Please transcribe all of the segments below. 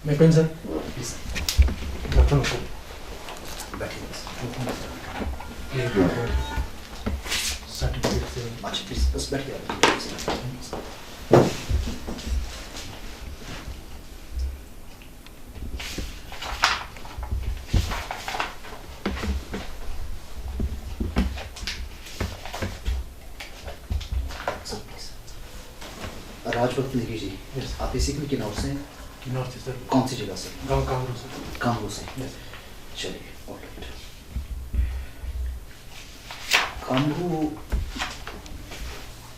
मैं pen sir doctor को बैठिए सर्टिफिकेट से अच्छा प्लीज बस बैठिए राजभक्त नेगी जी Yes. आप बेसिकली किन्नौर से हैं? किन्नौर से सर कौन सी जगह से गाँव कामरू से कामरू से Yes. चलिए ऑलराइट कामरू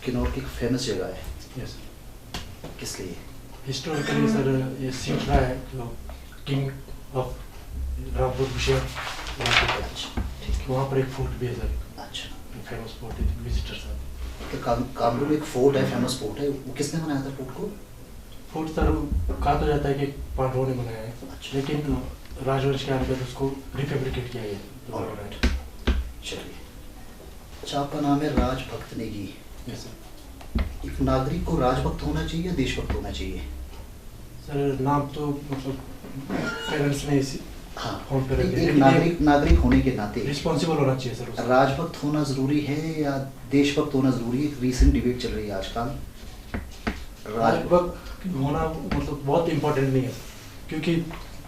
किन्नौर की एक फेमस जगह है यस किस लिए हिस्टोरिकली सर ये सीट रहा है जो किंग ऑफ रामपुर विषय अच्छा ठीक वहाँ पर एक फोर्ट भी है सर है अच्छा फेमस फोर्ट है विजिटर सर तो कामरू में एक फोर्ट है फेमस फोर्ट है वो किसने बनाया था फोर्ट को फोर्ट सर कहा तो जाता है कि पांडवों ने बनाया है अच्छा। लेकिन राजवंश के अंदर उसको रिफेब्रिकेट किया गया है ऑलराइट चलिए अच्छा आपका नाम है राजभक्त नेगी यस सर एक नागरिक को राजभक्त होना चाहिए या देशभक्त होना चाहिए सर नाम तो मतलब पेरेंट्स ने इसी हाँ होम पे रख एक नागरिक होने के नाते रिस्पॉन्सिबल होना चाहिए सर उसको। राजभक्त होना जरूरी है या देशभक्त होना जरूरी है रीसेंट डिबेट चल रही है आजकल राजभक्त होना मतलब बहुत इम्पोर्टेंट नहीं है क्योंकि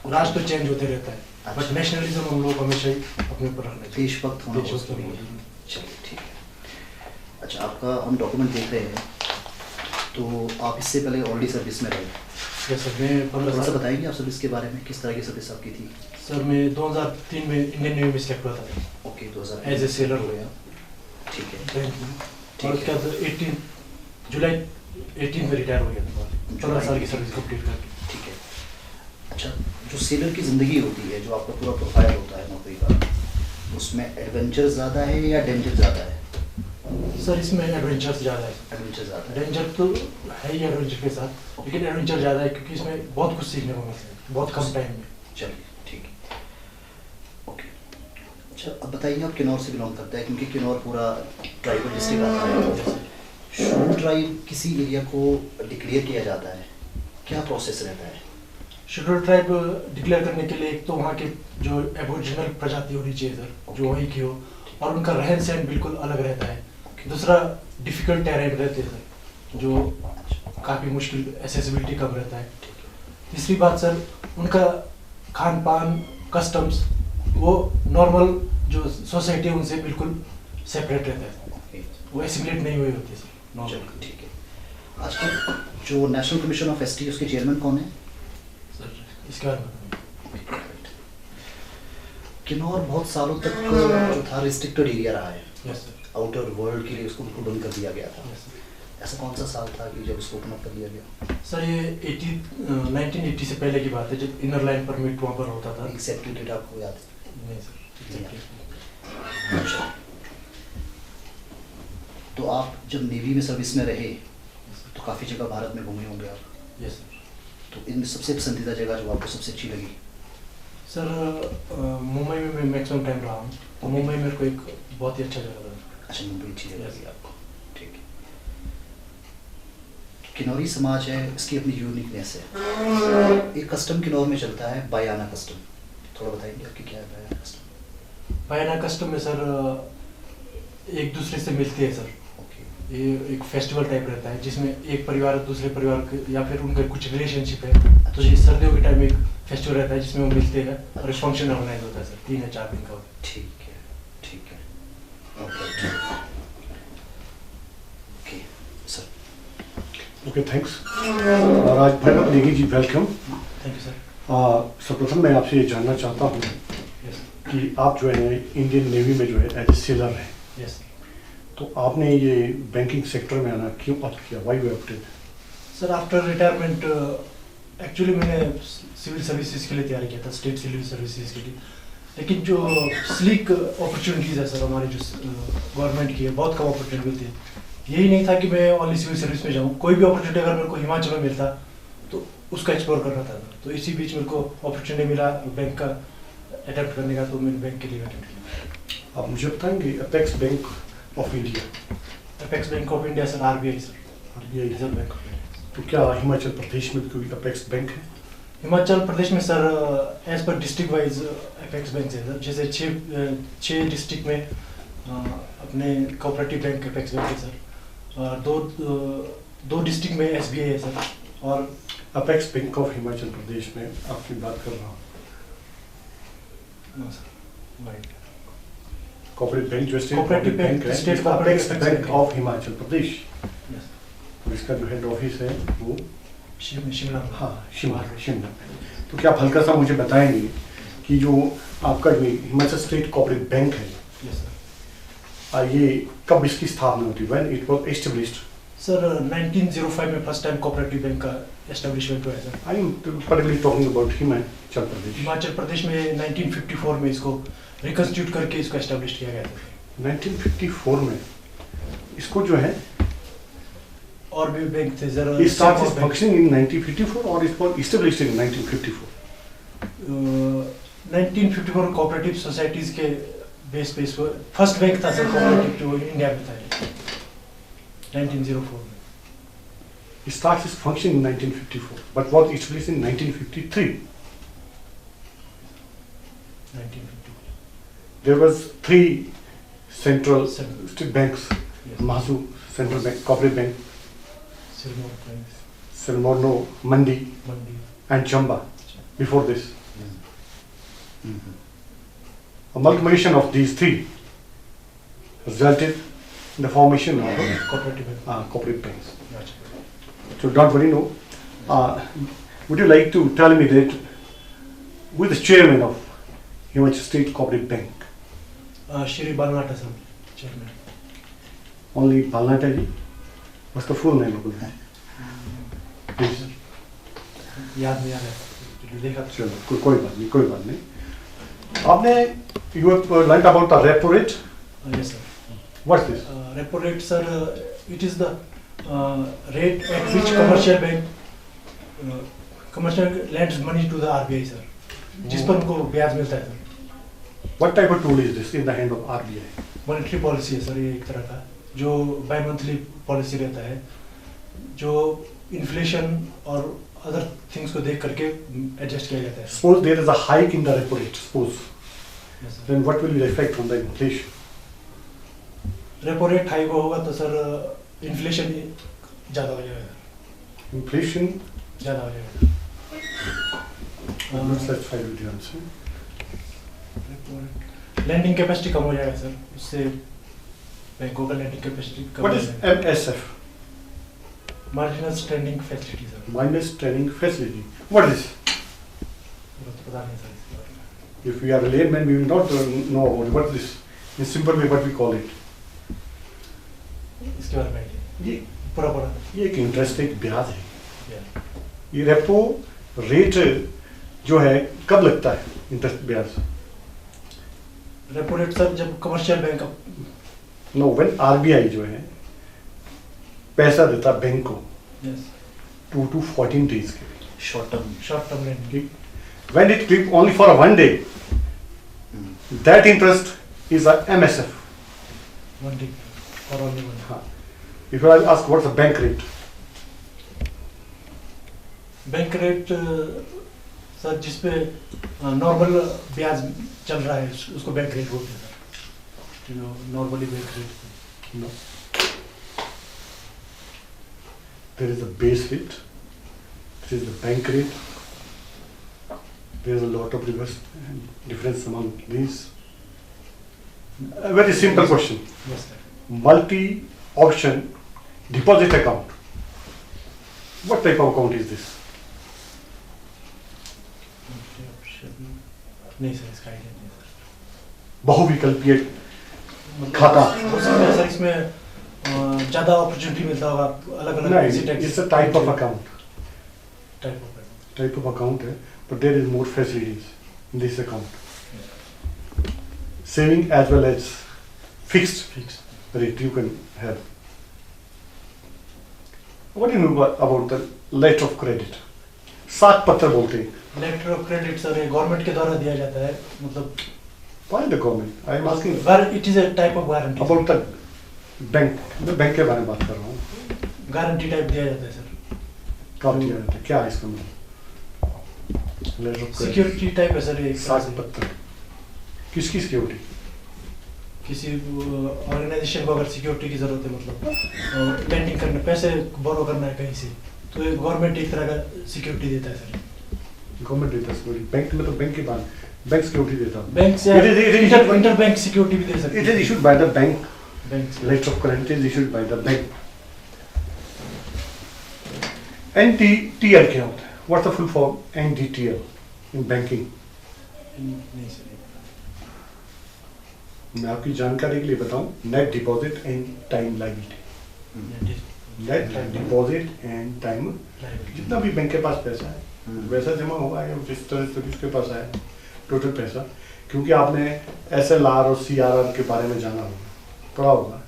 राष्ट्र तो चेंज होते रहता है बट नेशनलिज्म हम लोग हमेशा ही अपने ऊपर रखना चाहिए देशभक्त होना बहुत देशभक्त जरूरी होना है जरूरी चलिए ठीक है अच्छा आपका हम डॉक्यूमेंट देख रहे हैं तो आप इससे पहले ऑलरेडी सर्विस में रहे यस सर मैं थोड़ा 15 सा साल बताएंगे आप सर्विस के बारे में किस तरह की सर्विस आपकी थी सर मैं 2003 में इंडियन नेवी में सिलेक्ट हुआ था ओके 2000 As a sailor. हो गया ठीक है बैंक में और है। उसके बाद 18 जुलाई 18 में रिटायर हो गया था 15 साल की सर्विस कंप्लीट करके ठीक है अच्छा जो सेलर की ज़िंदगी होती है जो आपका पूरा प्रोफाइल होता है नौकरी का उसमें एडवेंचर ज़्यादा है या डेंजर ज़्यादा है सर इसमें एडवेंचर ज़्यादा है एडवेंचर ज़्यादा है डेंजर तो है ही एडवेंचर के साथ लेकिन एडवेंचर ज़्यादा है क्योंकि इसमें बहुत कुछ सीखने को मिलता है बहुत कम टाइम में चलिए ठीक है ओके अच्छा अब बताइए आप किन्नौर से बिलोंग करते हैं क्योंकि किन्नौर पूरा ट्राइबल डिस्ट्रिक्ट आता है शूट ट्राइब किसी एरिया को डिक्लेयर किया जाता है क्या प्रोसेस रहता है शेड्यूल ट्राइब डिक्लेयर करने के लिए एक तो वहाँ के जो एबोरिजिनल प्रजाति होनी चाहिए सर जो वहीं की हो और उनका रहन सहन बिल्कुल अलग रहता है दूसरा डिफिकल्ट टेरेन रहते हैं सर जो काफ़ी मुश्किल एसेसिबिलिटी कम रहता है तीसरी बात सर उनका खान पान कस्टम्स वो नॉर्मल जो सोसाइटी है उनसे बिल्कुल सेपरेट रहता है वो एसिमुलेट नहीं हुए होते सर नॉर्मल चलिए ठीक है आजकल जो नेशनल कमीशन ऑफ एसटी उसके चेयरमैन कौन है सर इसके बारे में किन्नौर बहुत सालों तक जो था रिस्ट्रिक्टेड एरिया रहा है यस सर आउटर वर्ल्ड के लिए उसको बिल्कुल बंद कर दिया गया था यस सर ऐसा कौन सा साल था कि जब उसको ओपन अप कर दिया गया सर ये 1980 से पहले की बात है जब इनर लाइन परमिट वहाँ पर होता था एग्जैक्ट डेट आपको याद है नहीं सर अच्छा तो आप जब नेवी में सर्विस में रहे तो काफ़ी जगह भारत में घूमे होंगे आप यस सर तो इनमें सबसे पसंदीदा जगह जो आपको सबसे अच्छी लगी सर मुंबई में मैं मैक्सिमम टाइम रहा हूँ तो मुंबई मेरे को एक बहुत ही अच्छा जगह लगा अच्छा मुंबई अच्छी जगह Yes. लगी आपको ठीक है किन्नौरी समाज है इसकी अपनी यूनिकनेस है एक कस्टम किन्नौर में चलता है बायाना कस्टम थोड़ा बताएंगे आपकी क्या है बायाना कस्टम बायना कस्टम में सर एक दूसरे से मिलते हैं सर ओके ये एक फेस्टिवल टाइप रहता है जिसमें एक परिवार दूसरे परिवार के या फिर उनका कुछ रिलेशनशिप है तो ये सर्दियों के टाइम में एक फेस्टिवल रहता है जिसमें वो मिलते हैं और एक फंक्शन ऑर्गेनाइज होता है सर 3 या 4 दिन का होता ठीक है okay okay sir okay thanks Rajbhakt Negi ji welcome है थैंक यू सर सर्वप्रथम मैं आपसे ये जानना चाहता हूँ यस कि आप जो है इंडियन नेवी में जो है एज ए सेलर है यस तो आपने ये बैंकिंग सेक्टर में आना क्यों ऑप्ट किया why you opted sir after retirement actually मैंने सिविल सर्विसेज के लिए तैयारी किया था स्टेट सिविल सर्विसेज के लिए लेकिन जो स्लीक अपॉर्चुनिटीज़ है सर हमारी जो गवर्नमेंट की है बहुत कम अपॉर्चुनिटी होती है यही नहीं था कि मैं ओनली सिविल सर्विस में जाऊँ कोई भी अपॉर्चुनिटी अगर मेरे को हिमाचल में मिलता तो उसका एक्सप्लोर करना था तो इसी बीच मेरे को अपॉर्चुनिटी मिला बैंक का अटेम्प्ट करने का तो मैंने बैंक के लिए अटेम्प्ट किया आप मुझे बताएंगे apex bank of India apex bank of India sir RBI sir RBI reserve bank of India तो क्या हिमाचल प्रदेश में भी कोई अपेक्स बैंक है हिमाचल प्रदेश में sir as per district wise apex bank है सर, जैसे छः डिस्ट्रिक्ट में अपने कोऑपरेटिव बैंक एपेक्स बैंक है सर, और दो डिस्ट्रिक्ट में एसबीआई है सर, और apex bank of Himachal Pradesh में आपकी बात कर रहा हूँ। No sir right, corporate bank जो स्टेट Cooperative बैंक Bank, है, State apex Cooperative bank Bank of Himachal Pradesh, yes और इसका जो हेड ऑफिस है वो शिमला में। हाँ शिमला में। तो क्या आप हल्का सा मुझे बताएंगे कि जो आपका जो हिमाचल स्टेट कॉर्पोरेट बैंक है, यस सर। ये कब इसकी स्थापना होती है? When it was established? Sir 1905 में फर्स्ट टाइम कोऑपरेटिव बैंक का एस्टेब्लिशमेंट हुआ है sir. I am particularly talking about Himachal Pradesh. Himachal Pradesh में 1954 में इसको रिकंस्टिट्यूट करके इसको एस्टेब्लिश किया गया था। 1954 में इसको जो है और भी बैंक थे sir, it started functioning in 1954 or it was established in 1954? 1954 cooperative societies के बेस पे इसको फर्स्ट बैंक था सर कोऑपरेटिव जो इंडिया में था 1904 में। It starts its function in 1954 but was established in 1953. 1954 There was 3 central Seven. state banks, yes. Mahasu Central Bank, Corporate Bank, Sirmaur bank, Selmorno, Mandi Mandi, and Chamba before this. Mhm. Amalgamation of these 3 resulted in the formation of cooperative bank. corporate banks. अच्छा। So don't worry, no. Would you like to tell me that who is the chairman of Himachal State Cooperative Bank? Shri Balnata sir chairman. Only Balnata ji? What's the full name of the bank? Please. याद नहीं आ रहा है, देखा तो चलो कोई बात नहीं। आपने you have learnt about the repo rate. Yes sir. What's this? Repo rate sir, it is the rate at which commercial lends money to the RBI sir, जिस पर उनको ब्याज मिलता है sir. What type of tool is this in the hand of RBI? Monetary policy है sir, ये एक तरह का जो बाई मंथली पॉलिसी रहता है, जो इन्फ्लेशन और अदर थिंग्स को देख करके एडजस्ट किया जाता है। Suppose there is a hike in the repo rate. Suppose Yes, sir. then what will be the effect on the inflation? Repo rate high होगा तो सर इन्फ्लेशन ज़्यादा हो जाएगा, Inflation. ज़्यादा हो जाएगा। I'm not satisfied with the answer. Lending capacity कम हो जाएगा सर, उससे बैंकों का लैंडिंग कैपेसिटी कम What हो is जाएगा। MSF? Marginal standing facility sir, Minus training facility. What is this? वो तो पता नहीं सर इसके बारे में। If we are a layman, we will not know about it. What is this? In simple way, what we call it? इसके बारे में idea ये पूरा ये एक इंटरेस्ट रेट ब्याज है। yeah. ये रेपो रेट जो है कब लगता है इंटरेस्ट ब्याज? रेपो रेट सर जब commercial bank know when RBI जो है पैसा देता बैंक को यस 2 to 14 days के लिए। Short term. Short term lending, When it give only for a 1 day, that interest is a MSF. 1 day और ओनली 1 हाँ. If I ask what's the bank rate? Bank rate sir जिसपे normal ब्याज चल रहा है उसको बैंक रेट बोलते हैं सर, जो normally bank rate. No. There is a base rate. There is the bank rate. There is a lot of difference among these. A very simple question. Yes sir, Multi-option deposit account. What type of account is this? नहीं sir इसका idea नहीं sir. बहुविकल्पीय मतलब खाता। हो सकता है sir इसमें ज़्यादा अपॉर्चुनिटी मिलता होगा अलग अलग No, it's a type of account. Type of Type of account है, but there is more facilities in this account. Saving as well as fixed fix. rate you can have. What do you know about the letter of credit? सात पत्र बोलते हैं। Letter of credit sir ये government के द्वारा दिया जाता है, मतलब Why the government? I am asking it is a type of guarantee. about the bank. मैं बैंक के बारे में बात कर रहा हूँ। गारंटी टाइप दिया जाता है सर। कब दिया जाता है? क्या है इसका मतलब? लेटर ऑफ सिक्योरिटी टाइप है सर, एक साख पत्र। किसकी सिक्योरिटी? किसी ऑर्गेनाइजेशन को अगर सिक्योरिटी की जरूरत है, मतलब लैंडिंग करना, पैसे बोरो करना है कहीं से, तो गवर्नमेंट एक तरह का सिक्योरिटी देता है सर। गवर्नमेंट देता है बैंक में, तो बैंक के बाद बैंक सिक्योरिटी देता है। बैंक से इंटर बैंक सिक्योरिटी भी दे सकते It is issued by the bank. Bank से। Letter of credit is issued by the bank. NDTL क्या होता है? What's the full form NDTL in banking? नहीं सर, मैं आपकी जानकारी के लिए बताऊं, net deposit and time liability. Net deposit and time, जितना भी बैंक के पास पैसा है वैसा जमा हुआ है, जिस तरह से उसके पास आया टोटल पैसा, क्योंकि आपने SLR और CRR के बारे में जाना होगा, पढ़ा होगा।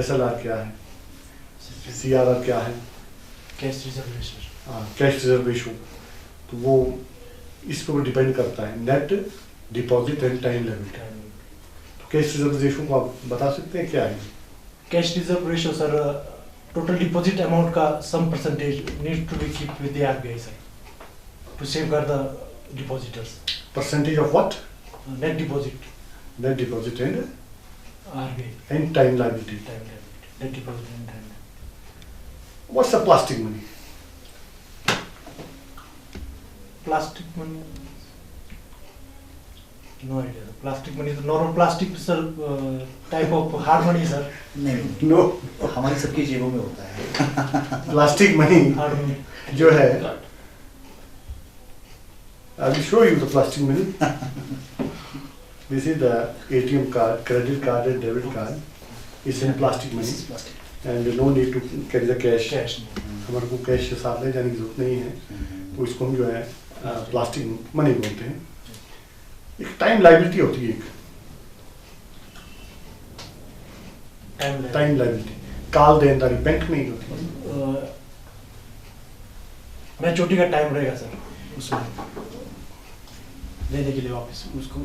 SLR क्या है, CRR क्या है? Cash reserve ratio. हाँ, कैश रिजर्व रेशियो। तो वो इस पर डिपेंड करता है, net deposit and time liability. Cash reserve ratio को आप बता सकते हैं क्या है? Cash reserve ratio sir, total deposit amount का some percentage need to be keep with the RBI sir, to safeguard the depositors. Percentage of what? Net deposit, net deposit and RBI and time liability. Time liability, net deposit and time. What's the plastic money? Plastic money, no idea. Plastic money तो normal plastic sir, type of hard money sir. नहीं, no, हमारी सबकी जेबों में होता है। Plastic money hard money जो है, I will show you the plastic money. This is the ATM card, credit card and debit card. It's in plastic money and no need to carry the cash. Cash. हमारे को cash के साथ ले जाने की जरूरत नहीं है, तो इसको हम जो है प्लास्टिक मनी बोलते हैं। एक टाइम लायबिलिटी होती है, एक टाइम लायबिलिटी काल देनदारी बैंक में ही होती है। मैच्योरिटी का टाइम रहेगा सर, उसमें लेने के लिए वापस उसको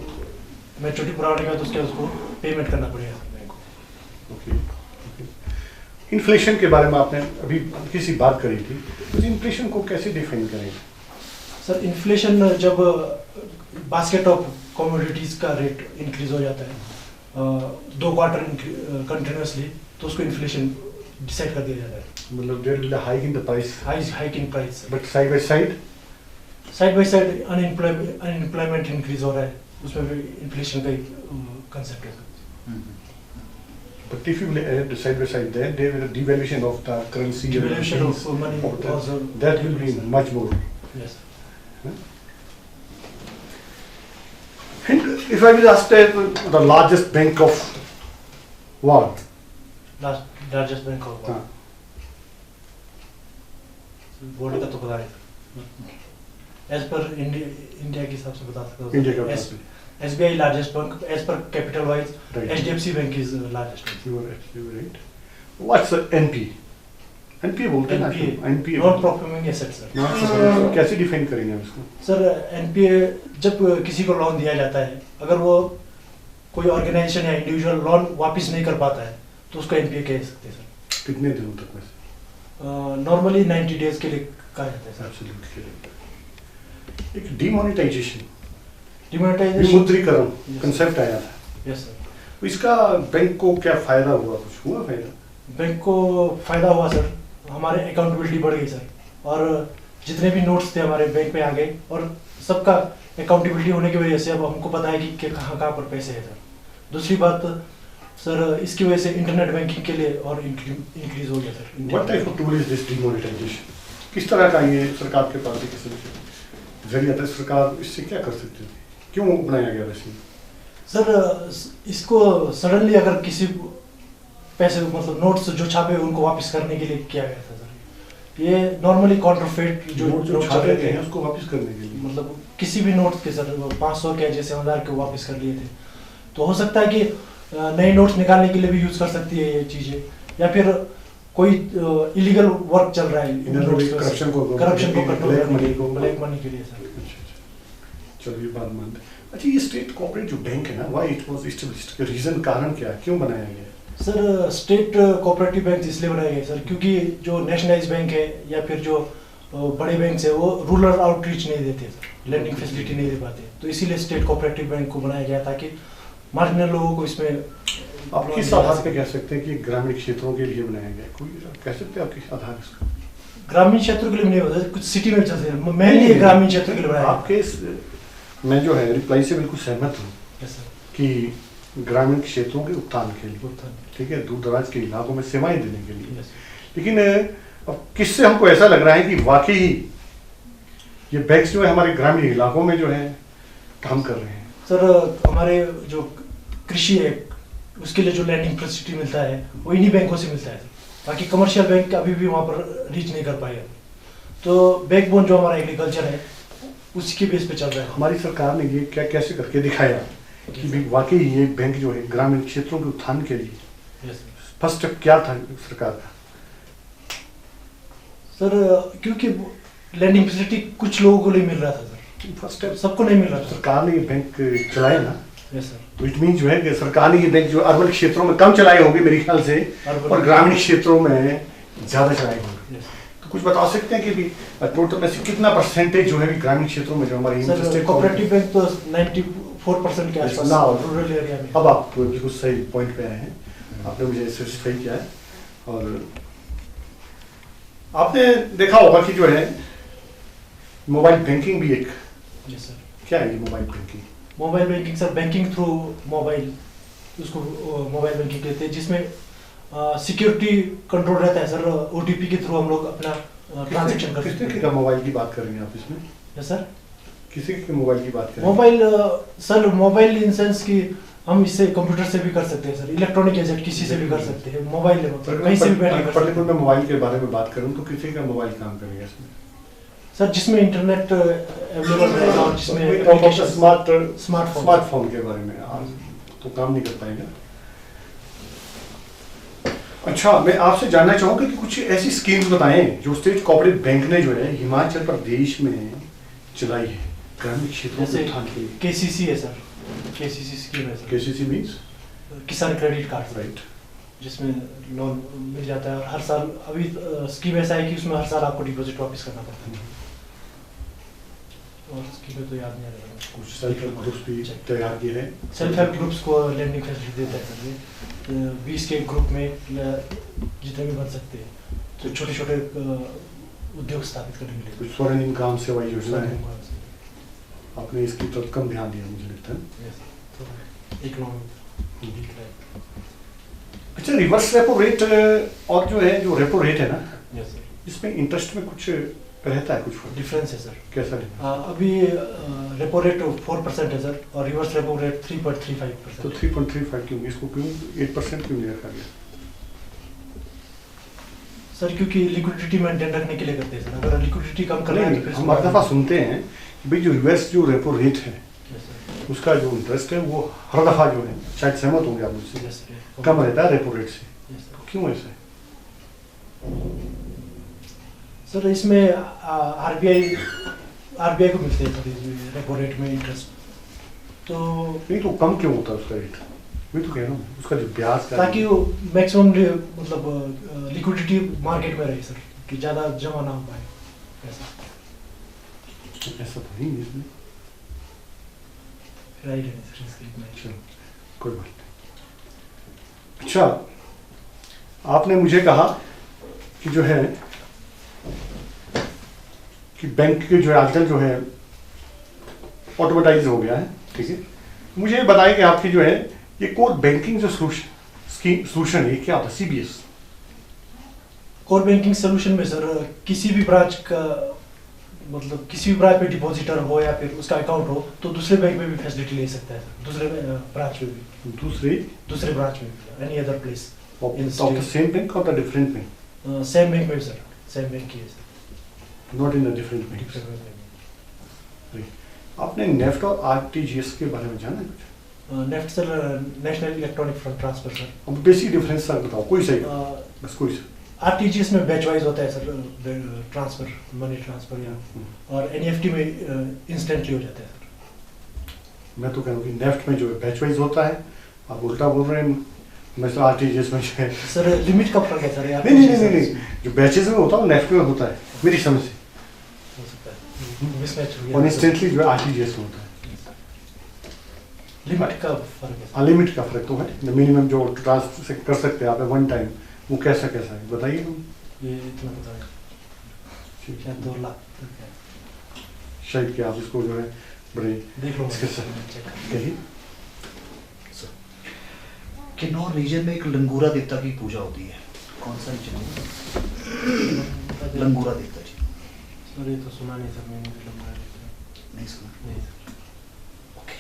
मैच्योरिटी पूरा होने के बाद उसके उसको पेमेंट करना पड़ेगा बैंक को। ओके। इन्फ्लेशन के बारे में आपने अभी किसी बात करी थी, तो इन्फ्लेशन को कैसे डिफाइन करेंगे? सर इन्फ्लेशन जब बास्केट ऑफ कमोडिटीज का रेट इंक्रीज हो जाता है 2 क्वार्टर कंटिन्यूसली, तो उसको इन्फ्लेशन डिसाइड कर दिया जाता है। मतलब there will be hike in the price, hike in price, but side by side unemployment increase हो रहा है, उसमें भी इन्फ्लेशन का कंसेप्ट है। But if you add side by side, then there will be a devaluation of the currency. Devaluation of money also. That will be much more. Yes. And if I will ask the largest bank of world, Largest bank of हाँ, world का तो पता नहीं, as per India के हिसाब से बता सकता हूँ। India का bank. SBI largest bank as per capital wise. Right. HDFC Bank is the largest bank. You are right. What's the NPA? NPA बोलते हैं ना? NPA. Non performing assets sir. Non-performing. कैसे डिफाइन करेंगे हम इसको? सर NPA जब किसी को लोन दिया जाता है, अगर वो कोई ऑर्गेनाइजेशन या इंडिविजुअल लोन वापस नहीं कर पाता है, तो उसको NPA कह सकते हैं सर। कितने दिनों तक वैसे? नॉर्मली 90 डेज के लिए कहा जाता है सर। Absolutely. एक डिमोनेटाइजेशन, डिमोनेटाइजेशन, विमुद्रीकरण कंसेप्ट आया था, यस सर। इसका बैंक को क्या फायदा हुआ? कुछ हुआ फायदा? बैंक को फायदा हुआ सर, हमारे अकाउंटेबिलिटी बढ़ गई सर, और जितने भी नोट्स थे हमारे बैंक में आ गए, और सबका अकाउंटेबिलिटी होने की वजह से अब हमको पता है कि कहाँ कहाँ पर पैसे हैं सर। दूसरी बात सर, इसकी वजह से इंटरनेट बैंकिंग के लिए और इंक्रीज हो गया sir. What type of tool is this demonetization? किस तरह का ये सरकार के पास किसी जरिए था? सरकार इससे क्या कर सकती थी? क्यों बनाया गया वैसे? सर इसको सडनली अगर किसी पैसे मतलब नोट्स जो छापे उनको वापस करने के लिए किया गया था सर। ये नॉर्मली काउंटरफेट जो जो छापे थे उसको वापस करने के लिए, मतलब किसी भी नोट के सर 500 के जैसे 1000 के वापस कर लिए थे, तो हो सकता है कि नए नोट्स निकालने के लिए भी यूज कर सकती है ये चीजें, या फिर कोई इलीगल वर्क चल रहा है करप्शन को कंट्रोल मनी को, ब्लैक मनी के लिए सर। चलो ये बात मानते। अच्छा, ये स्टेट कोऑपरेट जो बैंक है ना, why it was established, reason कारण क्या है, क्यों बनाया गया? सर स्टेट कोऑपरेटिव बैंक इसलिए बनाए गए सर, क्योंकि जो नेशनलाइज बैंक है या फिर जो बड़े बैंक है वो रूरल आउटरीच नहीं देते सर, लैंडिंग फैसिलिटी नहीं दे पाते, तो इसीलिए स्टेट कोऑपरेटिव बैंक को बनाया गया ताकि मार्जिनल लोगों को इसमें आप किस आधार पे कह सकते हैं कि ग्रामीण क्षेत्रों के लिए बनाया गया, कोई कह सकते हैं आप किस आधार इसका? ग्रामीण क्षेत्रों के लिए नहीं होता, कुछ सिटी में चलते हैं, मेनली ग्रामीण क्षेत्र के लिए बनाया आपके मैं जो है रिप्लाई से बिल्कुल सहमत हूँ गया सर। कि ग्रामीण क्षेत्रों के उत्थान के लिए, ठीक है, दूर दराज के इलाकों में सेवाएं देने के लिए, लेकिन अब किससे हमको ऐसा लग रहा है कि वाकई ही ये बैंक्स जो है हमारे ग्रामीण इलाकों में जो है काम कर रहे हैं। सर हमारे जो कृषि है उसके लिए जो लैंडिंग फैसिलिटी मिलता है वो इन्हीं बैंकों से मिलता है, बाकी कमर्शियल बैंक अभी भी वहाँ पर रीच नहीं कर पाए, तो बैकबोन जो हमारा एग्रीकल्चर है उसी के बेस पे चल रहा है। हमारी सरकार ने ये क्या कैसे करके दिखाया कि भी वाकई ये बैंक जो है ग्रामीण क्षेत्रों के उत्थान के लिए फर्स्ट स्टेप क्या था सरकार का? सर क्योंकि लैंडिंग फैसिलिटी कुछ लोगों को नहीं मिल रहा था सर, फर्स्ट स्टेप सबको नहीं मिल रहा था। सरकार ने ये बैंक चलाया ना, यस सर। तो इट मीन जो है कि सरकार ने ये बैंक जो अर्बन क्षेत्रों में कम चलाए होंगे मेरे ख्याल से, और ग्रामीण क्षेत्रों में ज्यादा चलाए होंगे। तो कुछ बता सकते हैं कि भी टोटल में से कितना परसेंटेज जो है ग्रामीण क्षेत्रों में जो हमारी सर कोऑपरेटिव बैंक तो 94% के आसपास रूरल एरिया में। अब आप बिल्कुल सही पॉइंट पे आए हैं, आपने मुझे सेटिस्फाई किया है। और आपने देखा होगा कि जो है मोबाइल बैंकिंग भी एक, यस सर। क्या है ये mobile banking? Mobile banking sir banking through mobile, उसको मोबाइल बैंकिंग कहते हैं, जिसमें सिक्योरिटी कंट्रोल रहता है सर। ओटीपी के थ्रू हम लोग अपना ट्रांजैक्शन कर सकते किसके का मोबाइल की बात कर रहे हैं आप इसमें? Yes sir. किसी के मोबाइल की बात कर रहे हैं? Mobile sir mobile in sense की हम इससे कंप्यूटर से भी कर सकते हैं सर, इलेक्ट्रॉनिक गैजेट किसी से भी कर सकते हैं, मोबाइल कहीं से भी बैठ कर सकते हैं। मैं मोबाइल के बारे में बात करूं तो किसी का मोबाइल काम करेगा इसमें? सर जिसमें इंटरनेट अवेलेबल रहेगा और जिसमें स्मार्टफोन के बारे में आज तो काम नहीं कर पाएगा। अच्छा, मैं आपसे जानना चाहूंगा कि कुछ ऐसी स्कीम्स बताएं जो स्टेट कोऑपरेटिव बैंक ने जो है हिमाचल प्रदेश में चलाई है ग्रामीण क्षेत्रों के उत्थान के लिए। केसीसी है सर, केसीसी स्कीम है सर। केसीसी मींस किसान क्रेडिट कार्ड, राइट, जिसमें लोन मिल जाता है और हर साल अभी स्कीम ऐसा है कि उसमें हर साल आपको डिपॉजिट वापस करना पड़ता है, और स्कीमें तो याद नहीं आ रहा। कुछ सेल्फ हेल्प ग्रुप्स भी तैयार किए हैं। सेल्फ हेल्प ग्रुप्स को लैंडिंग फैसिलिटी देता है सर ये 20 के ग्रुप में जितने भी बन सकते हैं, तो छोटे छोटे उद्योग स्थापित करने के लिए कुछ स्वर्ण ग्राम सेवा योजना है, आपने इसकी तरफ कम ध्यान दिया मुझे लगता है। इकोनॉमिक। अच्छा, रिवर्स रेपो रेट और जो है जो रेपो रेट है ना, यस सर, इसमें इंटरेस्ट में कुछ रहता है, कुछ डिफरेंस है सर। कैसा difference? अभी रेपो रेट 4% है सर, और रिवर्स रेपो रेट 3.35%। तो 3.35 क्यों, इसको क्यों 8% क्यों नहीं रखा गया? सर क्योंकि लिक्विडिटी मेंटेन रखने के लिए करते हैं सर, अगर लिक्विडिटी कम कर रहे हैं तो फिर हम हर दफा सुनते हैं कि भाई जो यूएस जो रेपो रेट है यस सर, उसका जो इंटरेस्ट है वो हर दफा जो है, शायद सहमत होंगे आप मुझसे, यस सर, कम रहता है रेपो रेट से। Yes sir. तो क्यों ऐसा है? सर इसमें आरबीआई को मिलते हैं सर रेपो रेट में इंटरेस्ट, तो नहीं तो कम क्यों होता है उसका रेट? मैं तो कह रहा हूँ उसका जो ब्याज का, ताकि वो मैक्सिमम मतलब लिक्विडिटी मार्केट में रहे सर, कि ज़्यादा जमा ना हो पाए पैसा। ऐसा तो नहीं है इसमें। राइट है सर इसके में। चलो कोई बात नहीं। अच्छा, आपने मुझे कहा कि जो है कि बैंक के जो है आजकल जो है ऑटोमेटाइज हो गया है, ठीक है। मुझे बताएं कि आपकी जो है ये कोर बैंकिंग जो सोल्यूशन है क्या होता है? सीबीएस कोर बैंकिंग सोल्यूशन में सर किसी भी ब्रांच का मतलब किसी भी ब्रांच में डिपॉजिटर हो या फिर उसका अकाउंट हो तो दूसरे बैंक में भी फैसिलिटी ले सकता है सर, दूसरे ब्रांच में भी, दूसरे ब्रांच में भी, any other place of the same bank और the different bank? Same bank में सर, सेम बैंक की है sir, not in the different bank. Different bank में। आपने नेफ्ट और आरटीजीएस के बारे में जाना है कुछ? NEFT sir national electronic fund transfer sir. अब बेसिक डिफरेंस सर बताओ, कोई सही बस कोई सा। आरटीजीएस में बैच वाइज होता है सर ट्रांसफर, मनी ट्रांसफर या, और एनईएफटी में इंस्टेंटली हो जाता है सर। मैं तो कह रहा हूँ कि नेफ्ट में जो है बैच वाइज होता है, आप उल्टा बोल रहे हैं। मैं तो आरटीजीएस में जो है सर लिमिट का फर्क है सर। नहीं, जो बैचेस में होता है नेफ्ट में होता है मेरी समझ से। मिसमैच हो और गया। इंस्टेंटली जो है आरटीजीएस होता है। लिमिट का फर्क है। अनलिमिट का फर्क तो है, मिनिमम जो ट्रांसफर कर सकते हैं आप वन टाइम, वो कैसा कैसा है बताइए हम। ये इतना पता है, शायद 2 लाख तक है। शायद कि आप इसको जो है बड़े देख लो इसके साथ चेक कहिए। किन्नौर रीजन में एक लंगूरा देवता की पूजा होती है, कौन सा रीजन है? लंगूरा देवता जी, सर ये तो सुना नहीं सर, मैंने तो लंबा नहीं सुना। नहीं सर। ओके।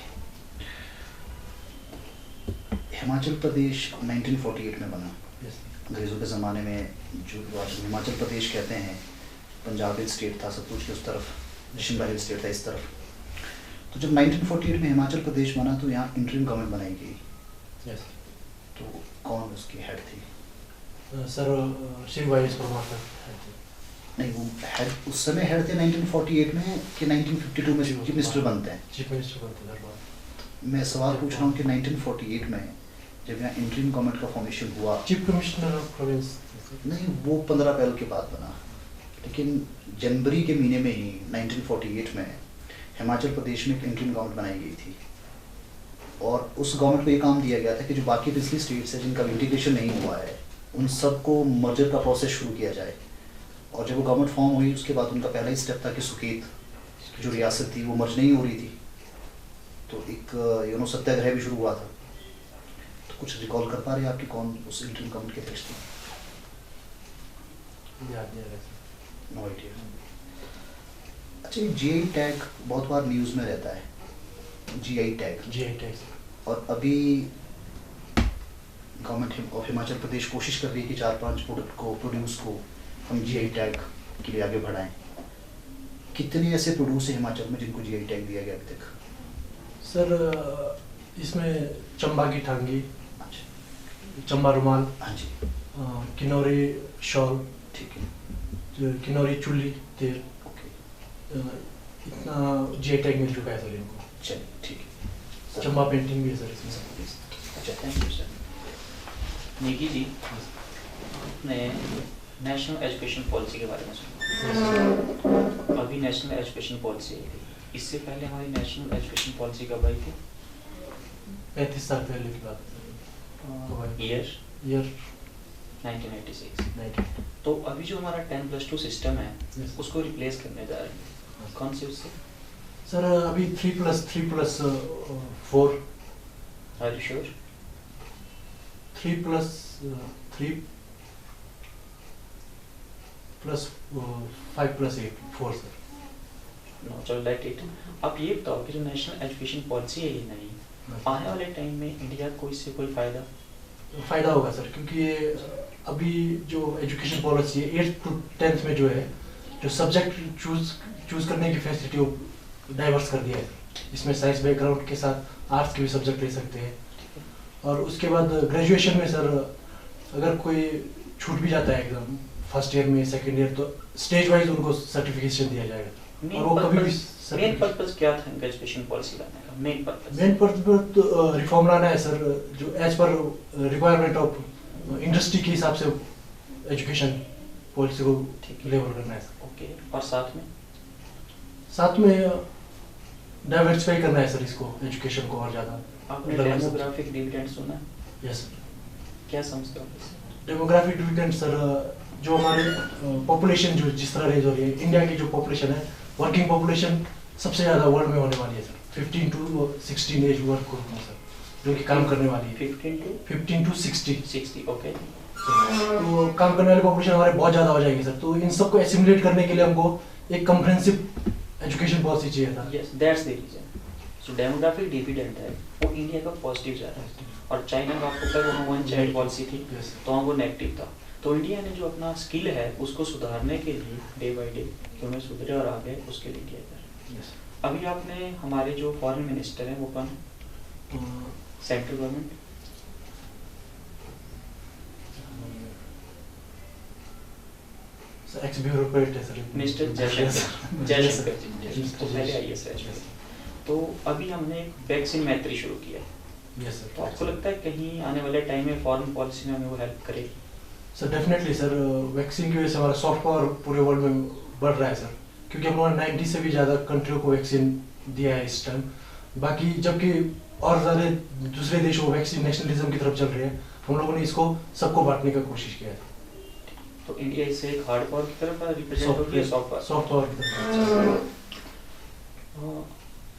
हिमाचल प्रदेश 1948 में बना। यस अंग्रेज़ों के ज़माने में जो आज हिमाचल प्रदेश कहते हैं, पंजाब हिल स्टेट था सतलुज के उस तरफ, शिमला हिल स्टेट था इस तरफ। तो जब 1948 में हिमाचल प्रदेश बना तो यहाँ इंटरिम गवर्नमेंट बनाई गई, यस तो कौन उसकी हेड थी? Sir Shri Y Parmar sir नहीं, वो हेड उस समय हेड थे 1948 में कि 1952 में चीफ मिनिस्टर बनते हैं? चीफ मिनिस्टर बनते सर बाद। मैं सवाल पूछ रहा हूँ कि 1948 में जब यहाँ इंटरिम गवर्नमेंट का फॉर्मेशन हुआ, चीफ कमिश्नर ऑफ प्रोविंस। नहीं वो 15 अप्रैल के बाद बना, लेकिन जनवरी के महीने में ही 1948 में हिमाचल प्रदेश में एक इंटरिम गवर्नमेंट बनाई गई थी, और उस गवर्नमेंट को ये काम दिया गया था कि जो बाकी पिछली स्टेट्स है जिनका इंटीग्रेशन नहीं हुआ है, उन सबको मर्जर का प्रोसेस शुरू किया जाए। और जब वो गवर्नमेंट फॉर्म हुई उसके बाद उनका पहला ही स्टेप था कि सुकेत जो रियासत थी वो मर्ज नहीं हो रही थी, तो एक सत्याग्रह भी शुरू हुआ था। तो कुछ रिकॉल कर पा रहे हैं आपकी कौन उस इंटरिम गवर्नमेंट के अध्यक्ष थे? याद नहीं आ रहा सर। No idea. अच्छा, ये जीआई टैग बहुत बार न्यूज़ में रहता है, जीआई टैग, जी आई टैक्स। और अभी गवर्नमेंट ऑफ हिमाचल प्रदेश कोशिश कर रही है कि 4-5 प्रोड्यूस को हम जीआई टैग के लिए आगे बढ़ाएं। कितने ऐसे प्रोड्यूस है हिमाचल में जिनको जीआई टैग दिया गया अभी तक? सर इसमें चंबा की टांगी, अच्छा, चंबा रुमाल, हाँ जी, किन्नौरी शॉल, ठीक है, किन्नौरी चुल्ली तेल, ओके, इतना जी टैग मिल चुका है सर इनको। चलिए ठीक है। चंबा पेंटिंग भी है सर इसमें। अच्छा, थैंक यू सर। निकी जी, आपने नेशनल एजुकेशन पॉलिसी के बारे में सुना? अभी नेशनल एजुकेशन पॉलिसी आई थी, इससे पहले हमारी नेशनल एजुकेशन पॉलिसी कब आई थी? 35 साल पहले की बात है। Year year 1986। 90। तो अभी जो हमारा 10+2 सिस्टम है Yes. उसको रिप्लेस करने जा रहे हैं, कौन से उससे? सर अभी 3+3+4 are you sure? 3+5+8 4 sir. No, चलो लेट इट। अब ये बताओ कि जो नेशनल एजुकेशन पॉलिसी है ये नहीं, आने वाले टाइम में इंडिया को इससे कोई फायदा? फायदा होगा सर, क्योंकि ये अभी जो एजुकेशन पॉलिसी है 8th to 10th में जो है, जो सब्जेक्ट चूज करने की फैसिलिटी वो डाइवर्स कर दिया है। इसमें साइंस बैकग्राउंड के साथ आर्ट्स के भी सब्जेक्ट ले सकते हैं। और उसके बाद ग्रेजुएशन में सर अगर कोई छूट भी जाता है एकदम फर्स्ट ईयर में, सेकंड ईयर, तो स्टेज वाइज उनको सर्टिफिकेशन दिया जाएगा। और वो कभी भी मेन पर्पस क्या था इनका एजुकेशन पॉलिसी लाने का? मेन पर्पस तो रिफॉर्म लाना है सर, जो as per requirement of industry के हिसाब से एजुकेशन पॉलिसी को लेवल करना है सर। ओके, और साथ में डाइवर्सिफाई करना है सर इसको, एजुकेशन को और ज़्यादा। आपने डेमोग्राफिक डिविडेंड सुना? Yes sir. क्या समझते हो इससे? डेमोग्राफिक डिविडेंड सर, जो हमारे पॉपुलेशन जो जिस तरह रेज हो रही है, इंडिया की जो पॉपुलेशन है, वर्किंग पॉपुलेशन सबसे ज़्यादा वर्ल्ड में होने वाली है sir. 15 to 16 age work group में सर, जो कि काम करने वाली है। 15 to 60। ओके। तो काम करने वाली पॉपुलेशन हमारे बहुत ज़्यादा हो जाएगी सर। तो इन सबको एसिमुलेट करने के लिए हमको एक कम्प्रिहेंसिव एजुकेशन पॉलिसी चाहिए था। Yes, that's the reason. So demographic dividend है वो इंडिया का पॉजिटिव जा रहा है, और चाइना का आपको पता है वन चाइल्ड पॉलिसी थी, तो वहाँ वो नेगेटिव था। तो इंडिया ने जो अपना स्किल है उसको सुधारने के लिए डे बाय डे कि उन्हें सुधरे और आगे उसके लिए किया जा रहा है। अभी आपने हमारे जो फॉरेन मिनिस्टर हैं वो कौन है सेंट्रल गवर्नमेंट? एक्स ब्यूरोक्रेट है सर, मिनिस्टर जयशंकर जी, तो पहले आईएएस रह चुके। तो अभी हमने एक वैक्सीन मैत्री शुरू किया है। Yes sir. तो आपको लगता है कहीं आने वाले टाइम में फॉरेन पॉलिसी में हमें वो हेल्प करेगी? सर डेफिनेटली सर, वैक्सीन की वजह से हमारा सॉफ्ट पावर पूरे वर्ल्ड में बढ़ रहा है सर। क्योंकि हम लोगों ने 90 से भी ज़्यादा कंट्रियों को वैक्सीन दिया है इस टाइम। बाकी जबकि और ज़्यादा दूसरे देशों वैक्सीन नेशनलिज्म की तरफ चल रहे हैं, हम लोगों ने इसको सबको बांटने का कोशिश किया है। तो इंडिया इससे एक हार्ड पावर की तरफ रिप्रेजेंट होती है सॉफ्ट पावर। सॉफ्ट पावर की तरफ।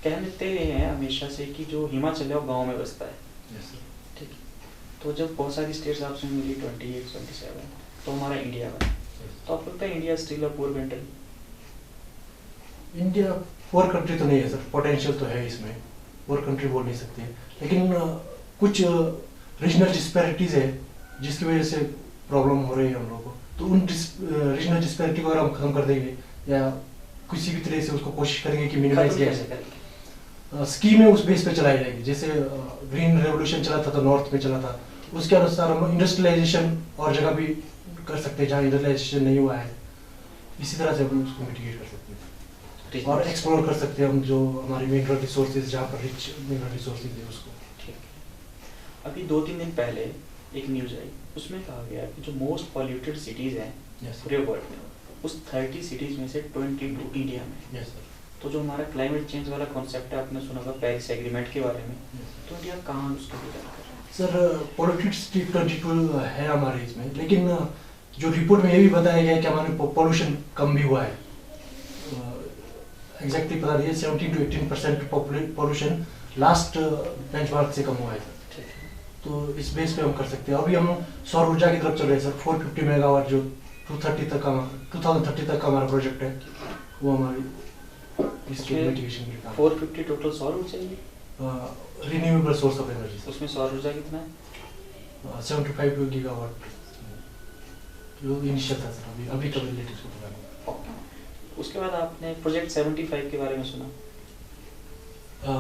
कहते हैं हमेशा से कि जो हिमाचल है वो गाँव में बसता है, Yes, sir. ठीक है। तो जब बहुत सारी स्टेट्स आपसे मिली 28, 27, तो हमारा इंडिया बना, तो आपको लगता है India still a poor country? India poor country तो नहीं है सर, पोटेंशियल तो है इसमें, पुअर कंट्री बोल नहीं सकते, लेकिन कुछ रीजनल डिस्पैरिटीज है जिसकी वजह से प्रॉब्लम हो रही है हम लोगों को। तो उन रीजनल डिस्पैरिटी को अगर हम खत्म कर देंगे या किसी भी तरह से उसको कोशिश करेंगे कि मिनिमाइज किया जाए, स्कीमें उस बेस पे चलाई जाएगी। जैसे ग्रीन रेवोल्यूशन चला था तो नॉर्थ में चला था, उसके अनुसार हम इंडस्ट्रियलाइजेशन और जगह भी कर सकते हैं जहाँ इंडस्ट्रियलाइजेशन नहीं हुआ है। इसी तरह से हम उसको मिटिगेट कर सकते हैं और एक्सप्लोर कर सकते हैं हम जो हमारी मिनरल रिसोर्सेज, जहाँ पर रिच मिनरल रिसोर्सेज है उसको। ठीक है। अभी 2-3 दिन पहले एक न्यूज़ आई, उसमें कहा गया कि जो मोस्ट पॉल्यूटेड सिटीज़ हैं Yes, पूरे वर्ल्ड में, उस 30 सिटीज़ में से 22 इंडिया में। yes, sir. तो जो हमारा क्लाइमेट चेंज वाला कॉन्सेप्ट है, आपने सुना होगा पेरिस एग्रीमेंट के बारे में, Yes, sir. तो इंडिया कहाँ उसको डिपेंड कर रहा है? सर पॉलिटिक्स सिटी 22 है हमारे इसमें, लेकिन जो रिपोर्ट में ये भी बताया गया है कि हमारे पॉल्यूशन कम भी हुआ है। एग्जैक्टली पता नहीं है, 17 to 18% पॉल्यूशन लास्ट बेंचमार्क से कम हुआ है सर। ठीक है। तो इस बेस पे हम कर सकते हैं। अभी हम सौर ऊर्जा की तरफ चल रहे हैं सर, 450 मेगावाट जो 2030 तक का हमारा प्रोजेक्ट है, वो हमारी इसके उसमें मिटिगेशन के काम। 450 टोटल सौर ऊर्जा है, renewable source of energy sir. उसमें सौर ऊर्जा कितना है? 75 गीगावाट जो इनिशियल था सर, अभी कभी लेटेस्ट को पता नहीं। ओके। उसके बाद आपने प्रोजेक्ट 75 के बारे में सुना?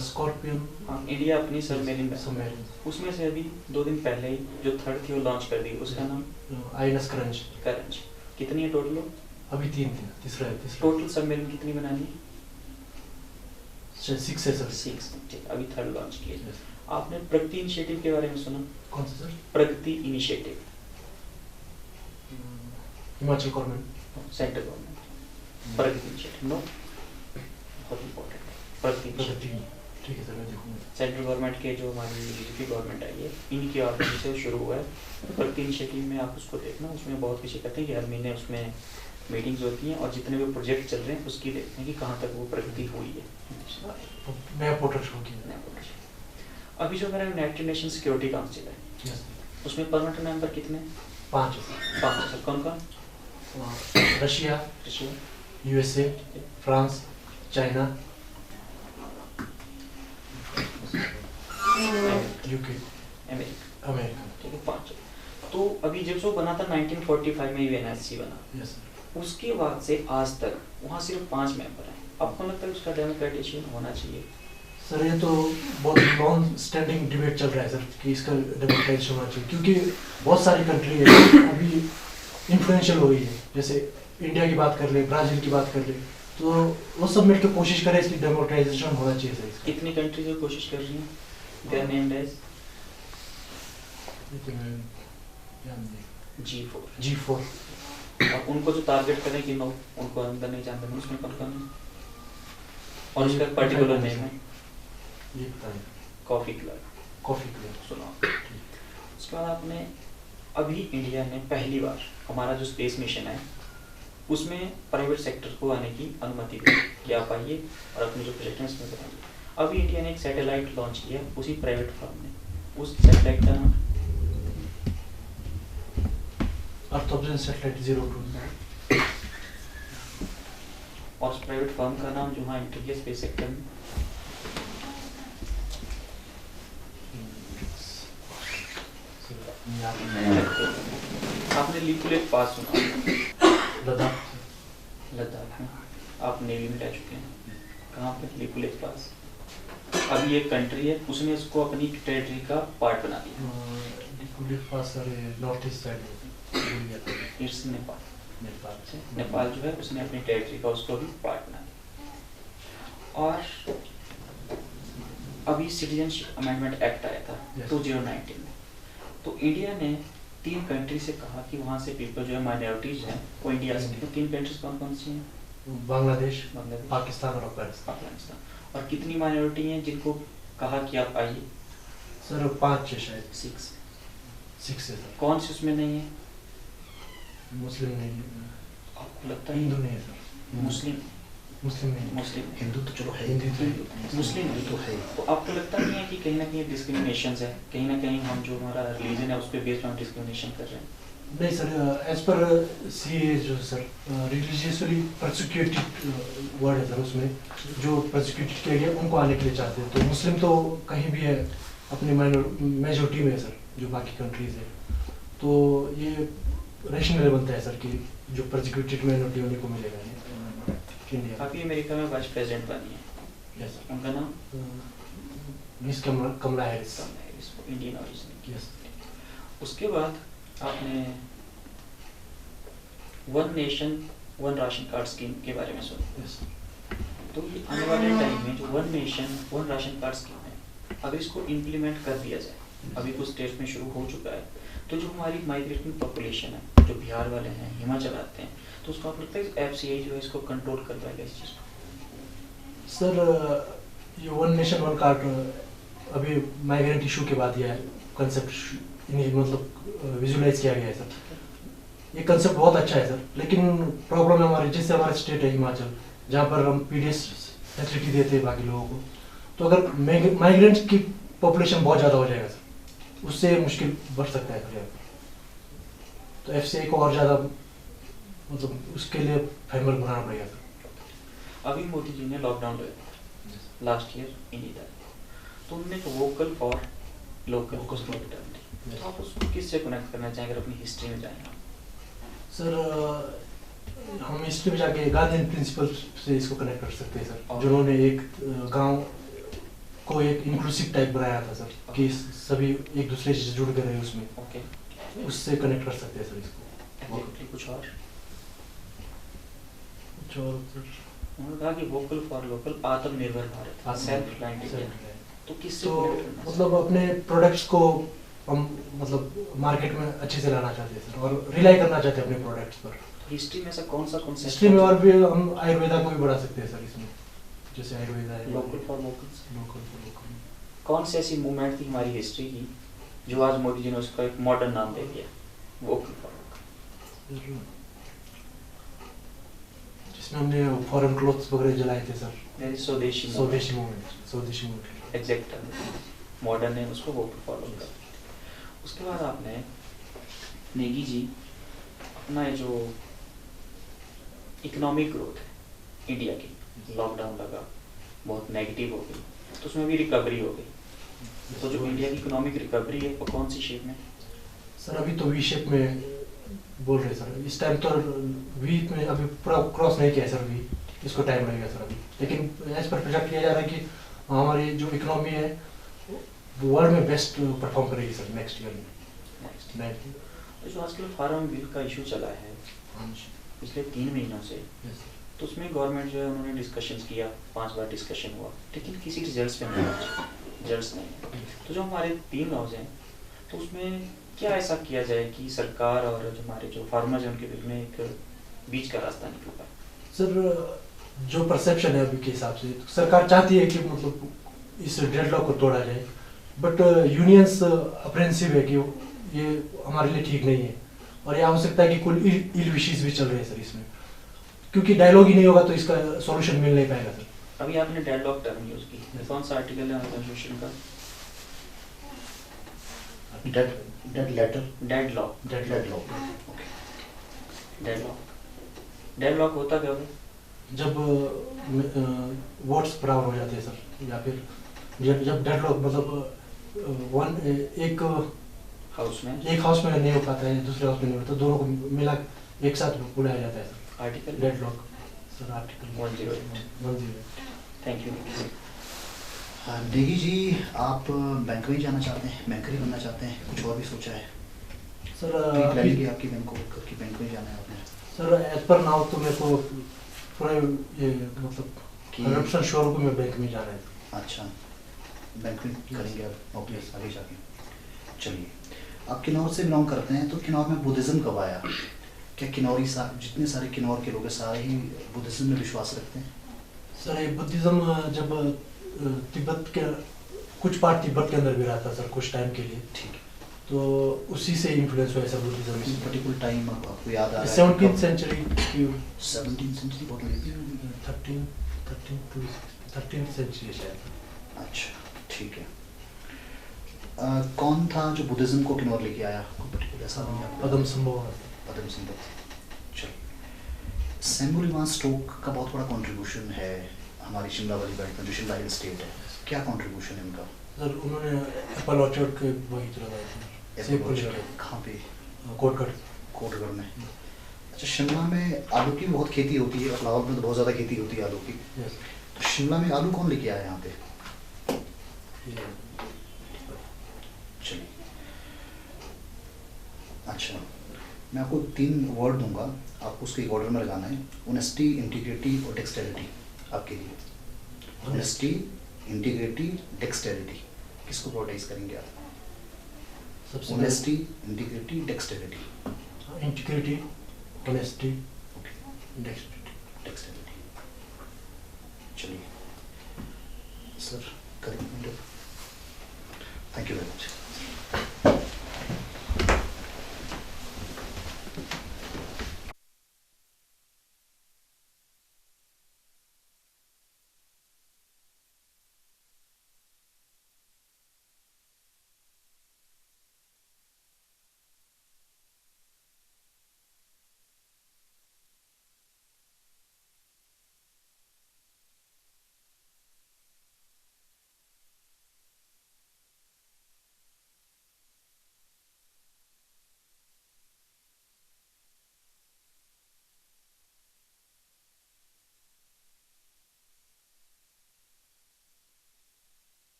स्कॉर्पियन हाँ, इंडिया अपनी सबमरीन में, सबमरीन, उसमें से अभी 2 दिन पहले ही जो थर्ड थी वो लॉन्च कर दी, उसका नाम आईएनएस करंज। करंज। कितनी है टोटल? अभी 3 थे, तीसरा है। टोटल सबमरीन कितनी बनानी है? 6 है सर। 6। ठीक, अभी थर्ड लॉन्च किया। Yes. आपने प्रगति इनिशिएटिव के बारे में सुना? कौन सा sir? Pragati initiative, Himachal government. Central government. Pragati initiative no, बहुत इंपॉर्टेंट है प्रगति इनिशिएटिव। ठीक है सर, मैं देखूंगा। सेंट्रल गवर्नमेंट के जो हमारी बीजेपी गवर्नमेंट आई है, इनकी ऑर्डर से शुरू हुआ है प्रगति इनिशिएटिव में। आप उसको देखना, उसमें बहुत कुछ कहते हैं कि हर महीने उसमें मीटिंग्स होती हैं और जितने भी प्रोजेक्ट चल रहे हैं उसकी देखते हैं कि कहाँ तक वो प्रगति हुई है। नया पोर्टल शुरू किया। अभी जो हमारा यूनाइटेड नेशन सिक्योरिटी काउंसिल है, Yes. उसमें परमानेंट मेंबर कितने हैं? 5 है सर। 5 सर। कौन कौन? Russia, Russia, USA, France, China, UK, America. America. ठीक है, 5। तो अभी जब जो बना था 1945 में यूएनएससी बना, यस सर। उसके बाद से आज तक वहाँ सिर्फ 5 मेंबर हैं। आपको लगता है उसका डेमोक्रेटाइजेशन होना चाहिए? सर ये तो बहुत लॉन्ग स्टैंडिंग डिबेट चल रहा है सर कि इसका डेमोक्रेटाइजेशन होना चाहिए, क्योंकि बहुत सारी कंट्री है अभी इन्फ्लुएंशियल हो रही है। जैसे इंडिया की बात कर ले, ब्राज़ील की बात कर ले, तो वो सब मिलकर कोशिश करें इसकी डेमोक्रेटाइजेशन होना चाहिए सर इसका। कितनी कंट्रीज जो कोशिश कर रही हैं? They are named as G4। G4। और उनको जो टारगेट करें कि नो, उनको अंदर नहीं जानते हैं, उसमें कौन कौन है और उसका पर्टिकुलर नेम है? ये बताइए। Coffee club, coffee club. सुना। उसके बाद आपने अभी इंडिया ने पहली बार हमारा जो स्पेस मिशन है उसमें प्राइवेट सेक्टर को आने की अनुमति दी कि आप आइए और अपने जो प्रोजेक्ट है उसमें बताइए। अभी इंडिया ने एक सैटेलाइट लॉन्च किया उसी प्राइवेट फर्म ने, उस सैटेलाइट का नाम अर्थ ऑब्जर्वेशन सैटेलाइट 02 और उस प्राइवेट फर्म का नाम जो वहाँ एंटर किया स्पेस सेक्टर में? आपने लिपुलेट पास सुना? लद्दाख। लद्दाख में आप नेवी में रह चुके हैं, कहाँ पे? लिपुलेट पास। अभी एक कंट्री है उसने इसको अपनी टेरिटरी का पार्ट बना दिया। लिपुलेट पास सर नॉर्थ ईस्ट साइड है। इट्स नेपाल। नेपाल से। नेपाल जो है उसने अपनी टेरिटरी का उसको भी पार्ट बना दिया। और अभी सिटीजनशिप अमेंडमेंट एक्ट आया था 2019 में, तो इंडिया ने 3 कंट्री से कहा कि वहाँ से पीपल जो है माइनॉरिटीज हैं वो इंडिया से। तो 3 कंट्रीज कौन कौन सी हैं? बांग्लादेश, बांग्लादेश, पाकिस्तान और अफगानिस्तान। अफगानिस्तान। और कितनी माइनॉरिटी हैं जिनको कहा कि आप आइए? सर 5 है शायद, 6। 6 है सर। कौन सी उसमें नहीं है? मुस्लिम नहीं है, आपको लगता है? हिंदू नहीं है सर, मुस्लिम, मुस्लिम नहीं है। मुस्लिम, हिंदू तो चलो है, हिंदू तो हिंदू, मुस्लिम हिंदू तो है। तो आपको लगता नहीं है कि कहीं ना कहीं डिस्क्रिमिनेशन है, कहीं ना कहीं हम जो हमारा रिलीजन है उस पर बेस्ड हम डिस्क्रिमिनेशन कर रहे हैं? नहीं सर, एज पर सीए जो सर रिलीजियसली प्रोसिक्यूटेड वर्ड है सर, उसमें जो प्रोसिक्यूटेड किया गया उनको आने के लिए चाहते हैं। तो मुस्लिम तो कहीं भी है, अपनी मेजोरिटी में है सर, जो बाकी कंट्रीज है। तो ये रेशनल बनता है सर कि जो प्रोसिक्यूटेड माइनॉरिटी उन्हीं को मिलेगा ये इंडिया। अभी अमेरिका में वाइस प्रेसिडेंट बनी है, यस सर, उनका नाम मिस कमला हैरिस। इंडियन ओरिजिन की। यस उसके बाद आपने one nation one ration card scheme के बारे में सुना। यस तो ये आने वाले टाइम में जो one nation one ration card scheme है, अगर इसको इम्प्लीमेंट कर दिया जाए, अभी कुछ स्टेट में शुरू हो चुका है, तो जो हमारी माइग्रेटिंग पॉपुलेशन है, जो बिहार वाले हैं, हिमाचल आते हैं, तो उसको आपको लगता है FCI जो है इसको कंट्रोल कर पाएगा इस चीज़ को? सर, ये वन नेशन वन कार्ड अभी माइग्रेंट इशू के बाद यह कंसेप्ट मतलब विजुलाइज किया गया है सर। ये कंसेप्ट बहुत अच्छा है सर, लेकिन प्रॉब्लम है हमारे, जैसे हमारा स्टेट है हिमाचल, जहाँ पर हम PDS फैसिलिटी देते हैं बाकी लोगों को, तो अगर माइग्रेंट्स की पॉपुलेशन बहुत ज़्यादा हो जाएगा सर, उससे मुश्किल बढ़ सकता है सर यहाँ पर। तो FCI को और ज़्यादा मतलब उसके लिए फेमस बनाना पड़ेगा सर। अभी मोदी जी ने लॉकडाउन लगाया लास्ट ईयर इन ईयर, तो उन्होंने एक वोकल फॉर लोकल को स्लोगन दी। तो आप उसको किससे कनेक्ट करना चाहेंगे अगर अपनी हिस्ट्री में जाएं आप? सर, हम हिस्ट्री में जाके गांधी प्रिंसिपल से इसको कनेक्ट कर सकते हैं सर, और? जिन्होंने एक गांव को एक इंक्लूसिव टाइप बनाया था सर, कि सभी एक दूसरे से जुड़ कर रहे उसमें, ओके, उससे कनेक्ट कर सकते हैं सर इसको। एग्जैक्टली। कुछ और? जो सर उन्होंने कहा कि वोकल फॉर लोकल, आत्मनिर्भर भारत, सेल्फ रिलायंट इंडिया। तो किससे तो connect करना मतलब अपने प्रोडक्ट्स को हम मतलब मार्केट में अच्छे से लाना चाहते हैं सर, और रिलाई करना चाहते हैं अपने प्रोडक्ट्स पर। हिस्ट्री में ऐसा कौन सा कॉन्सेप्ट? हिस्ट्री में और भी हम आयुर्वेदा को भी बढ़ा सकते हैं सर इसमें, जैसे आयुर्वेदा है, local for local. Local for local. कौन सी ऐसी मूवमेंट थी हमारी हिस्ट्री की जो आज मोदी जी ने उसका एक मॉडर्न नाम दे दिया, वोकल फॉर लोकल? जिसमें हमने फॉरेन क्लोथ्स वगैरह जलाए थे सर, स्वदेशी स्वदेशी मूवमेंट, स्वदेशी मूवमेंट। एग्जैक्ट मॉडर्न है उसको वोकल फॉर लोकल। उसके बाद आपने नेगी जी अपना ये जो इकोनॉमिक ग्रोथ है इंडिया की, लॉकडाउन लगा, बहुत नेगेटिव हो गई, तो उसमें भी रिकवरी हो गई। तो जो इंडिया की इकोनॉमिक रिकवरी है वो कौन सी शेप में? सर अभी तो वी शेप में बोल रहे सर, इस टाइम तो वी में अभी पूरा क्रॉस नहीं किया सर, वी इसको टाइम लगेगा सर अभी, लेकिन एज पर प्रोजेक्ट किया जा रहा है कि हमारी जो इकोनॉमी है वर्ल्ड में बेस्ट परफॉर्म करेगी सर नेक्स्ट ईयर में। तो जो आजकल फार्म बिल का इशू चला है पिछले 3 महीनों से, तो उसमें गवर्नमेंट जो है उन्होंने डिस्कशंस किया, 5 बार डिस्कशन हुआ, लेकिन किसी रिजल्ट्स पे नहीं पहुंचे, रिजल्ट्स नहीं। तो जो हमारे 3 लॉज हैं, तो उसमें क्या ऐसा किया जाए कि सरकार और जो हमारे जो फार्मर्स हैं उनके बीच में एक बीच का रास्ता निकल पाए? सर जो परसेप्शन है अभी के हिसाब से, तो सरकार चाहती है कि मतलब इस डेडलॉक को तोड़ा जाए, बट यूनियंस अप्रेंसिव है कि ये हमारे लिए ठीक नहीं है, और ये हो सकता है कि कुछ इल विशेष भी चल रहे हैं सर इसमें, क्योंकि डायलॉग ही नहीं होगा तो इसका सॉल्यूशन मिल नहीं पाएगा सर। अभी आपने डेडलॉक टर्म यूज की, कौन सा आर्टिकल है कॉन्स्टिट्यूशन का? डेडलॉक। डेडलॉक होता क्या है? जब वोट्स बराबर हो जाते हैं सर, या फिर जब डेडलॉक मतलब एक हाउस में नहीं हो पाता है, दूसरे हाउस में नहीं होता, दोनों को मिला एक साथ बुलाया जाता है sir, article deadlock sir, article 108। Thank you. Negi ji, आप बैंक में ही जाना चाहते हैं, बैंकर ही बनना चाहते हैं, कुछ और भी सोचा है? सर प्लानिंग है आपकी बैंक में ही जाना है आपने? सर एज पर नाउ तो मेरे को पूरा ये मतलब कि 100% श्योर हूँ कि मैं बैंक में जाना है। अच्छा, बैंक में करेंगे आप ओके आगे जाके। चलिए, आप किन्नौर से बिलोंग करते हैं, तो किन्नौर में बुद्धिज़्म कब आया? क्या जितने सारे किन्नौर के लोग हैं सारे ही बुद्धिज्म में विश्वास रखते हैं? सर ये बुद्धिज्म जब तिब्बत के कुछ पार्ट तिब्बत के अंदर भी रहा था सर कुछ टाइम के लिए, ठीक है। तो उसी से इन्फ्लुएंस हुआ है सर बुद्धिज्म। पर्टिकुलर टाइम आपको याद आ रहा है? 17th सेंचुरी की 17th सेंचुरी बहुत लगी। 13th सेंचुरी शायद। अच्छा ठीक है। कौन था जो बुद्धिज्म को किन्नौर लेके आया? कोई पर्टिकुलर ऐसा नहीं है? पद्म संभव। पद्म संभव। चलिए, सैमुअल इवान स्टोक का बहुत बड़ा कंट्रीब्यूशन है हमारी शिमला वाली बेल्ट में, जो शिमला हिल स्टेट है। क्या कंट्रीब्यूशन है उनका? सर उन्होंने एप्पल ऑर्चर्ड के बगीचे लगाए थे। सेब फुल के। कहाँ पे? कोटगढ़। कोटगढ़ में। अच्छा, शिमला में आलू की बहुत खेती होती है और लाहौर में तो बहुत ज़्यादा खेती होती है आलू की। यस। तो शिमला में आलू कौन लेके आया यहाँ पे? चलिए, अच्छा मैं आपको 3 वर्ड दूंगा, आपको उसके एक ऑर्डर में लगाना है। ऑनेस्टी, इंटीग्रिटी और डेक्सटेरिटी आपके लिए। ऑनेस्टी, इंटीग्रिटी, डेक्सटेरिटी, किसको प्रोटेक्ट करेंगे आप? सबसे honesty, integrity, dexterity. Integrity, honesty, okay, dexterity. Dexterity. चलिए सर, करें। Thank you very much.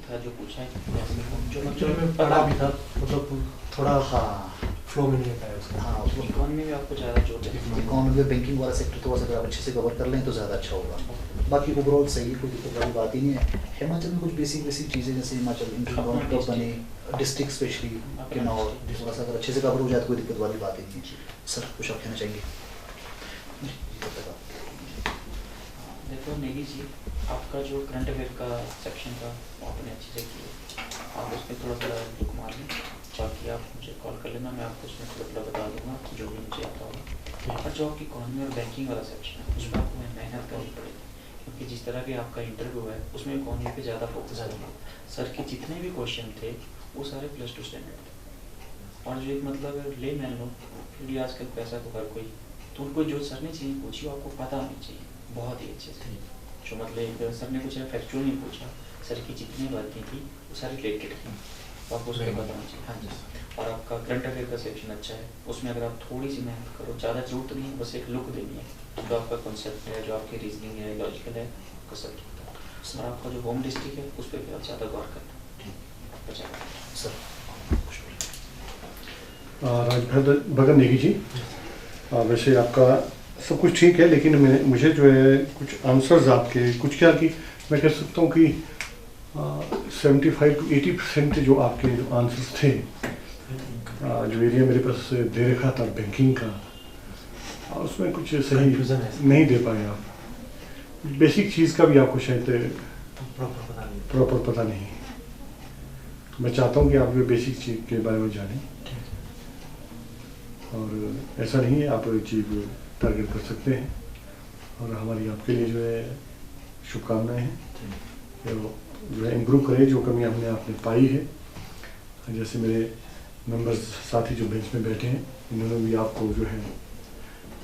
था जो पूछा है जो एक्चुअली में पढ़ा भी था, मतलब थोड़ा हाँ फ्लो में नहीं आता है उसका। हाँ, उसको इकोनॉमी में आपको ज़्यादा जोर देना है। इकोनॉमी और बैंकिंग वाला सेक्टर थोड़ा सा अगर आप अच्छे से कवर कर लें तो ज़्यादा अच्छा होगा। बाकी ओवरऑल सही है, कोई दिक्कत वाली बात ही नहीं है। हिमाचल में कुछ बेसिक चीज़ें जैसे हिमाचल इंटरनल कब बने, डिस्ट्रिक्ट स्पेशली किन्नौर, थोड़ा सा अगर अच्छे से कवर हो जाए तो कोई दिक्कत वाली बात ही नहीं है। सर कुछ आप कहना चाहेंगे? देखो नेगी जी, आपका जो करंट अफेयर का सेक्शन था वो आपने अच्छे से किया, आप उसमें थोड़ा थोड़ा रुक मार लें, बाकी आप मुझे कॉल कर लेना, मैं आपको उसमें थोड़ा थोड़ा बता दूंगा जो भी मुझे आता होगा। और जो आपकी इकोनॉमी और बैंकिंग वाला सेक्शन है उसमें आपको मेहनत करनी पड़ेगी, क्योंकि जिस तरह के आपका इंटरव्यू है उसमें इकोनॉमी पे ज़्यादा फोकस करेंगे। सर के जितने भी क्वेश्चन थे वो सारे +2 स्टैंडर्ड थे, और जो एक मतलब ले मैन लो फिर भी आजकल पैसा तो हर कोई, तो उनको जो सर ने चीज़ें पूछी वो आपको पता होनी चाहिए बहुत ही अच्छे से। जो मतलब सर ने कुछ फैक्चुअल नहीं पूछा, सर की जितनी बातें थी वो सारी रिलेटेड थी, तो आपको उसको पता होना चाहिए। हाँ जी। और आपका करंट अफेयर का सेक्शन अच्छा है, उसमें अगर आप थोड़ी सी मेहनत करो, ज़्यादा जरूरत नहीं है, बस एक लुक देनी है, जो आपका कॉन्सेप्ट है, जो आपकी रीजनिंग है, लॉजिकल है, आपका सब ठीक है। और आपका जो होम डिस्ट्रिक्ट है उस पर भी आप ज़्यादा गौर करना। अच्छा सर भगत नेगी जी, वैसे आपका सब कुछ ठीक है, लेकिन मुझे जो है कुछ आंसर्स आपके कुछ क्या कि मैं कह सकता हूँ कि 75 to 80% जो आपके जो आंसर्स थे, जो एरिया मेरे पास दे रखा था बैंकिंग का, उसमें कुछ सही नहीं दे पाए आप। बेसिक चीज़ का भी आपको शायद प्रॉपर पता नहीं। मैं चाहता हूँ कि आप ये बेसिक चीज़ के बारे में जानें, और ऐसा नहीं है, आप चीज़ टारगेट कर सकते हैं, और हमारी आपके लिए जो है शुभकामनाएं हैं कि वो जो है इम्प्रूव करें जो कमी हमने आपने पाई है। जैसे मेरे मेंबर्स साथी जो बेंच में बैठे हैं, इन्होंने भी आपको जो है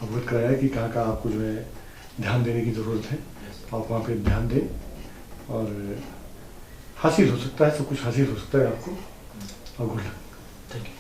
अवगत कराया है कि कहाँ कहाँ आपको जो है ध्यान देने की ज़रूरत है, आप वहाँ पे ध्यान दें, और हासिल हो सकता है, सब कुछ हासिल हो सकता है आपको। और गुड लक। Thank you.